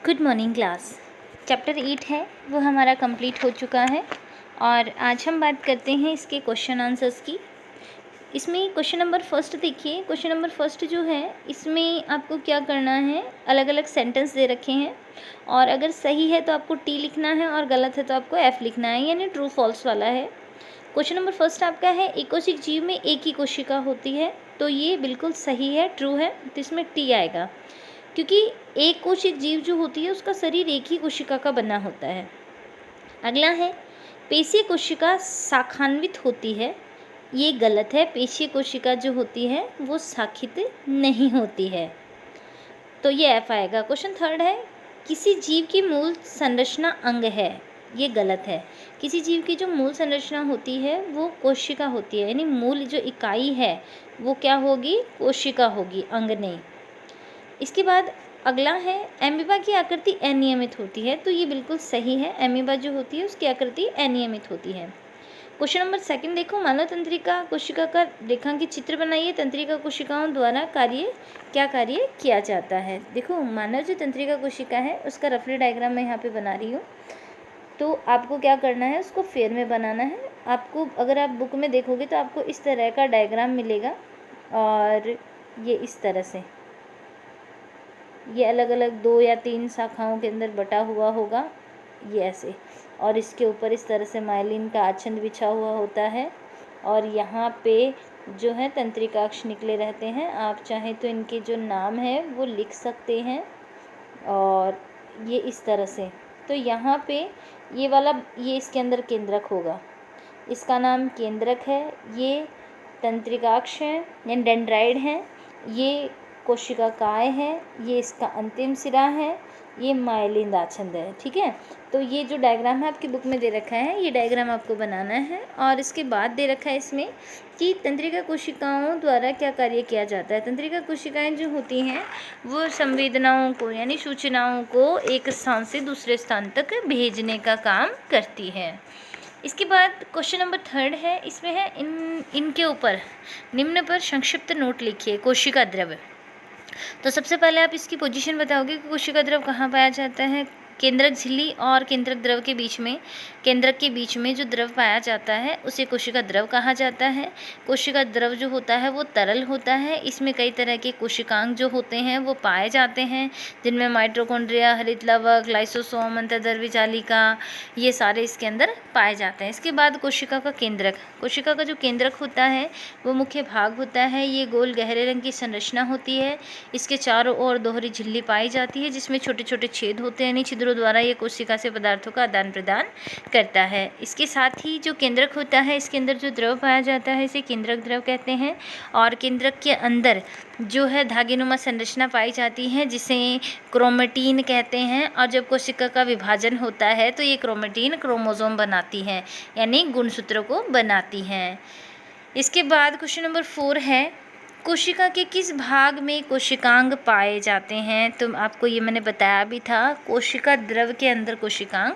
Good morning class. Chapter 8 है वो हमारा कंप्लीट हो चुका है और आज हम बात करते हैं इसके क्वेश्चन आंसर्स की। इसमें क्वेश्चन नंबर फर्स्ट देखिए। क्वेश्चन नंबर फर्स्ट जो है इसमें आपको क्या करना है, अलग अलग सेंटेंस दे रखे हैं और अगर सही है तो आपको टी लिखना है और गलत है तो आपको एफ लिखना है, यानी ट्रू फॉल्स वाला है। क्वेश्चन नंबर फर्स्ट आपका है एकोशिक जीव में एक ही कोशिका होती है, तो ये बिल्कुल सही है, ट्रू है, तो इसमें टी आएगा क्योंकि एक कोशिक जीव जो होती है उसका शरीर एक ही कोशिका का बना होता है। अगला है पेशीय कोशिका शाखान्वित होती है, ये गलत है। पेशीय कोशिका जो होती है वो शाखित नहीं होती है, तो ये एफ आएगा। क्वेश्चन थर्ड है किसी जीव की मूल संरचना अंग है, ये गलत है। किसी जीव की जो मूल संरचना होती है वो कोशिका होती है, यानी मूल जो इकाई है वो क्या होगी, कोशिका होगी, अंग नहीं। इसके बाद अगला है एमीबा की आकृति अनियमित होती है, तो ये बिल्कुल सही है। एमीबा जो होती है उसकी आकृति अनियमित होती है। क्वेश्चन नंबर सेकंड देखो, मानव तंत्रिका कोशिका का रेखांकित चित्र बनाइए। तंत्रिका कोशिकाओं द्वारा क्या कार्य किया जाता है। देखो मानव जो तंत्रिका कोशिका है उसका रफली डायग्राम मैं यहाँ पे बना रही हूँ, तो आपको क्या करना है, उसको फेयर में बनाना है। आपको अगर आप बुक में देखोगे तो आपको इस तरह का डायग्राम मिलेगा और ये इस तरह से, ये अलग अलग 2 या 3 शाखाओं के अंदर बटा हुआ होगा, ये ऐसे, और इसके ऊपर इस तरह से माइलिन का आच्छादन बिछा हुआ होता है और यहाँ पे जो है तंत्रिकाक्ष निकले रहते हैं। आप चाहें तो इनके जो नाम है वो लिख सकते हैं और ये इस तरह से। तो यहाँ पे ये वाला, ये इसके अंदर केंद्रक होगा, इसका नाम केंद्रक है। ये तंत्रिकाक्ष है यानी डेंड्राइड है, ये कोशिकाएं हैं, ये इसका अंतिम सिरा है, ये माइलिन आच्छादन है। ठीक है, तो ये जो डायग्राम है आपकी बुक में दे रखा है, ये डायग्राम आपको बनाना है। और इसके बाद दे रखा है इसमें कि तंत्रिका कोशिकाओं द्वारा क्या कार्य किया जाता है। तंत्रिका कोशिकाएं जो होती हैं वो संवेदनाओं को यानी सूचनाओं को एक स्थान से दूसरे स्थान तक भेजने का काम करती है। इसके बाद क्वेश्चन नंबर थर्ड है, इसमें है इनके ऊपर निम्न पर संक्षिप्त नोट लिखिए। कोशिका द्रव, तो सबसे पहले आप इसकी पोजीशन बताओगे कि कोशिका द्रव कहाँ पाया जाता है। केंद्रक झिल्ली और केंद्रक द्रव के बीच में, केंद्रक के बीच में जो द्रव पाया जाता है उसे कोशिका द्रव कहा जाता है। कोशिका द्रव जो होता है वो तरल होता है, इसमें कई तरह के कोशिकांग जो होते हैं वो पाए जाते हैं, जिनमें माइटोकॉन्ड्रिया, हरित लवक, लाइसोसोम, अंतर्द्रव्य जालिका, ये सारे इसके अंदर पाए जाते हैं। इसके बाद कोशिका का केंद्रक, कोशिका का जो केंद्रक होता है वो मुख्य भाग होता है, ये गोल गहरे रंग की संरचना होती है। इसके चारों ओर दोहरी झिल्ली पाई जाती है जिसमें छोटे छोटे छेद होते हैं, छिद्रों द्वारा ये कोशिका से पदार्थों का आदान प्रदान करता है। इसके साथ ही जो केंद्रक होता है इसके अंदर जो द्रव पाया जाता है इसे केंद्रक द्रव कहते हैं। और केंद्रक के अंदर जो है धागेनुमा संरचना पाई जाती है जिसे क्रोमेटिन कहते हैं। और जब कोशिका का विभाजन होता है तो ये क्रोमेटिन क्रोमोसोम बनाती है, यानी गुणसूत्रों को बनाती हैं। इसके बाद क्वेश्चन नंबर 4 है कोशिका के किस भाग में कोशिकांग पाए जाते हैं। तो आपको ये मैंने बताया भी था, कोशिका द्रव के अंदर कोशिकांग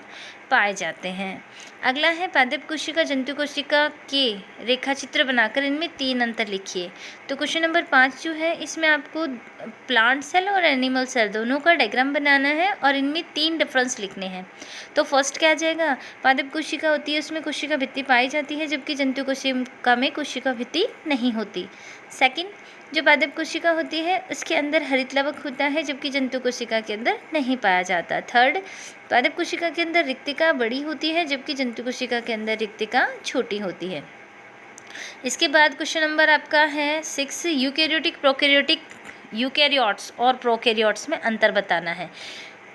पाए जाते हैं। अगला है पादप कोशिका जंतु कोशिका के रेखाचित्र बनाकर इनमें 3 अंतर लिखिए। तो क्वेश्चन नंबर 5 जो है इसमें आपको प्लांट सेल और एनिमल सेल दोनों का डायग्राम बनाना है और इनमें 3 डिफरेंस लिखने हैं। तो फर्स्ट क्या आ जाएगा, पादप कोशिका होती है उसमें कोशिका भित्ति पाई जाती है जबकि जंतु कोशिका में कोशिका भित्ति नहीं होती। सेकंड, जो पादप कोशिका होती है उसके अंदर हरित लवक होता है जबकि जंतु कोशिका के अंदर नहीं पाया जाता। थर्ड, पादप कोशिका के अंदर रिक्तिका बड़ी होती है जबकि जंतु कोशिका के अंदर रिक्तिका छोटी होती है। इसके बाद क्वेश्चन नंबर आपका है 6, यूकैरियोट्स और प्रोकैरियोट्स में अंतर बताना है।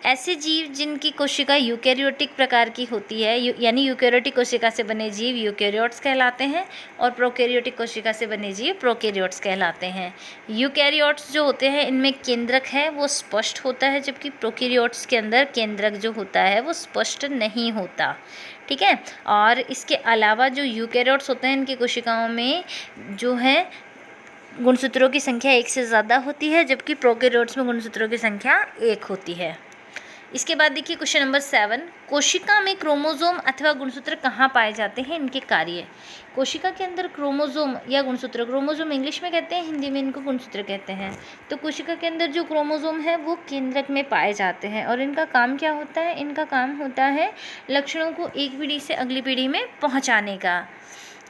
ऐसे जीव जिनकी कोशिका यूकैरियोटिक प्रकार की होती है, यानी यूकैरियोटिक कोशिका से बने जीव यूकैरियोट्स कहलाते हैं और प्रोकैरियोटिक कोशिका से बने जीव प्रोकैरियोट्स कहलाते हैं। यूकैरियोट्स जो होते हैं इनमें केंद्रक है वो स्पष्ट होता है जबकि प्रोकैरियोट्स के अंदर केंद्रक जो होता है वो स्पष्ट नहीं होता। ठीक है, और इसके अलावा जो यूकैरियोट्स होते हैं इनकी कोशिकाओं में जो है गुणसूत्रों की संख्या 1 से ज़्यादा होती है जबकि प्रोकैरियोट्स में गुणसूत्रों की संख्या 1 होती है। इसके बाद देखिए क्वेश्चन नंबर 7, कोशिका में क्रोमोसोम अथवा गुणसूत्र कहाँ पाए जाते हैं, इनके कार्य। कोशिका के अंदर क्रोमोसोम या गुणसूत्र, क्रोमोसोम इंग्लिश में कहते हैं, हिंदी में इनको गुणसूत्र कहते हैं। तो कोशिका के अंदर जो क्रोमोसोम है वो केंद्रक में पाए जाते हैं और इनका काम क्या होता है, इनका काम होता है लक्षणों को एक पीढ़ी से अगली पीढ़ी में पहुँचाने का।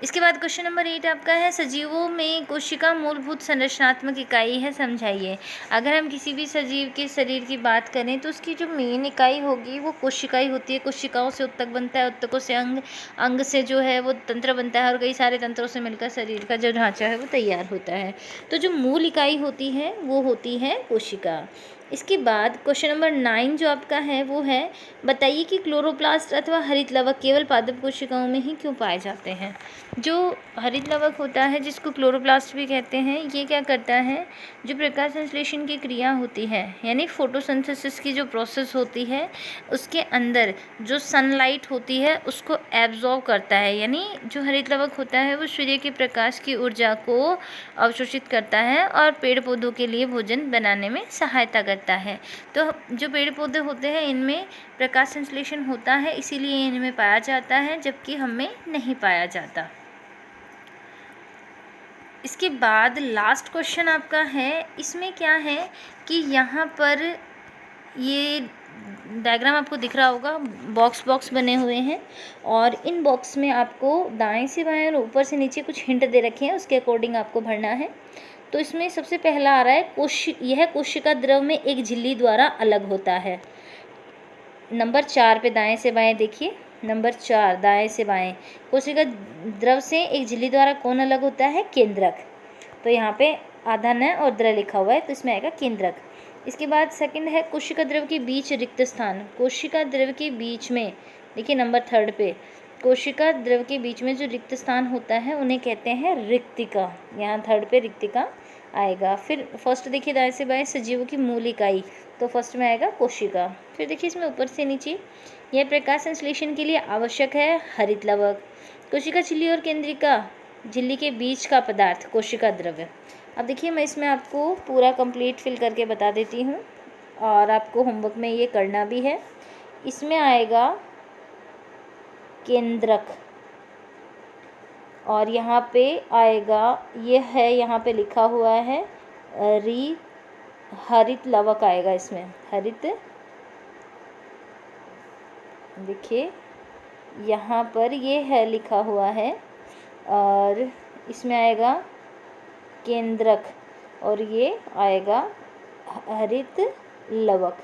इसके बाद क्वेश्चन नंबर 8 आपका है, सजीवों में कोशिका मूलभूत संरचनात्मक इकाई है, समझाइए। अगर हम किसी भी सजीव के शरीर की बात करें तो उसकी जो मेन इकाई होगी वो कोशिकाएं होती है। कोशिकाओं से उत्तक बनता है, उत्तकों से अंग, अंग से जो है वो तंत्र बनता है और कई सारे तंत्रों से मिलकर शरीर का जो ढांचा है वो तैयार होता है। तो जो मूल इकाई होती है वो होती है कोशिका। इसके बाद क्वेश्चन नंबर 9 जो आपका है वो है, बताइए कि क्लोरोप्लास्ट अथवा हरित लवक केवल पादप कोशिकाओं में ही क्यों पाए जाते हैं। जो हरित लवक होता है जिसको क्लोरोप्लास्ट भी कहते हैं, ये क्या करता है, जो प्रकाश संश्लेषण की क्रिया होती है यानी फोटोसिंथेसिस की जो प्रोसेस होती है उसके अंदर जो सनलाइट होती है उसको एब्जॉर्ब करता है। यानी जो हरित लवक होता है वो सूर्य के प्रकाश की ऊर्जा को अवशोषित करता है और पेड़ पौधों के लिए भोजन बनाने में सहायता करता है। तो जो पेड़ पौधे होते हैं इनमें प्रकाश संश्लेषण होता है, इसीलिए इनमें पाया जाता है, जबकि हमें नहीं पाया जाता। इसके बाद लास्ट क्वेश्चन आपका है, इसमें क्या है कि यहाँ पर ये डायग्राम आपको दिख रहा होगा, बॉक्स बने हुए हैं और इन बॉक्स में आपको दाएं से बाएं और ऊपर से नीचे कुछ हिंट दे रखे हैं, उसके अकॉर्डिंग आपको भरना है। तो इसमें सबसे पहला आ रहा है, यह कोशिका द्रव में एक झिल्ली द्वारा अलग होता है। नंबर 4 पे दाएं से बाएं देखिए, नंबर 4 दाएं से बाएं, कोशिका द्रव से एक झिल्ली द्वारा कौन अलग होता है, केंद्रक। तो यहाँ पे आधा न और द्र लिखा हुआ है तो इसमें आएगा केंद्रक। इसके बाद सेकंड है, कोशिका द्रव के बीच रिक्त स्थान। कोशिका द्रव के बीच में देखिए नंबर 3 पे, कोशिका द्रव के बीच में जो रिक्त स्थान होता है उन्हें कहते हैं रिक्तिका। यहाँ 3 पे रिक्तिका आएगा। फिर फर्स्ट देखिए दाएं से बाएं, सजीवों की मूल इकाई, तो फर्स्ट में आएगा कोशिका। फिर देखिए इसमें ऊपर से नीचे, यह प्रकाश संश्लेषण के लिए आवश्यक है, हरित लवक। कोशिका झिल्ली और केंद्रिका, झिल्ली के बीच का पदार्थ, कोशिका द्रव्य। अब देखिए मैं इसमें आपको पूरा कंप्लीट फिल करके बता देती हूँ और आपको होमवर्क में ये करना भी है। इसमें आएगा केंद्रक और यहाँ पे आएगा, ये है यहाँ पे लिखा हुआ है हरित लवक आएगा इसमें, हरित, देखिए यहाँ पर ये है लिखा हुआ है और इसमें आएगा केंद्रक और ये आएगा हरित लवक।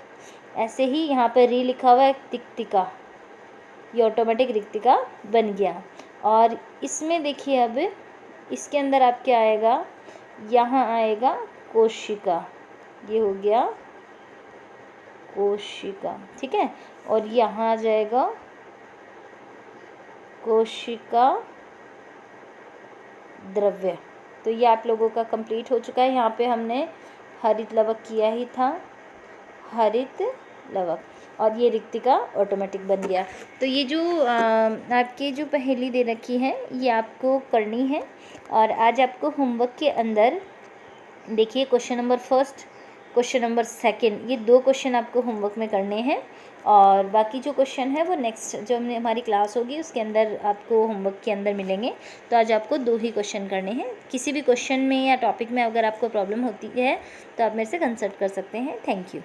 ऐसे ही यहाँ पर री लिखा हुआ है रिक्तिका, ये ऑटोमेटिक रिक्तिका बन गया। और इसमें देखिए अब इसके अंदर आपके आएगा, यहाँ आएगा कोशिका, ये हो गया कोशिका, ठीक है। और यहाँ आ जाएगा कोशिका द्रव्य। तो ये आप लोगों का कंप्लीट हो चुका है। यहाँ पे हमने हरित लवक किया ही था, हरित लवक, और ये रिक्तिका ऑटोमेटिक बन गया। तो ये जो आपकी जो पहेली दे रखी है ये आपको करनी है। और आज आपको होमवर्क के अंदर देखिए क्वेश्चन नंबर 1, क्वेश्चन नंबर 2, ये 2 क्वेश्चन आपको होमवर्क में करने हैं और बाकी जो क्वेश्चन है वो नेक्स्ट जो हमारी क्लास होगी उसके अंदर आपको होमवर्क के अंदर मिलेंगे। तो आज आपको 2 ही क्वेश्चन करने हैं। किसी भी क्वेश्चन में या टॉपिक में अगर आपको प्रॉब्लम होती है तो आप मेरे से कंसल्ट कर सकते हैं। Thank you.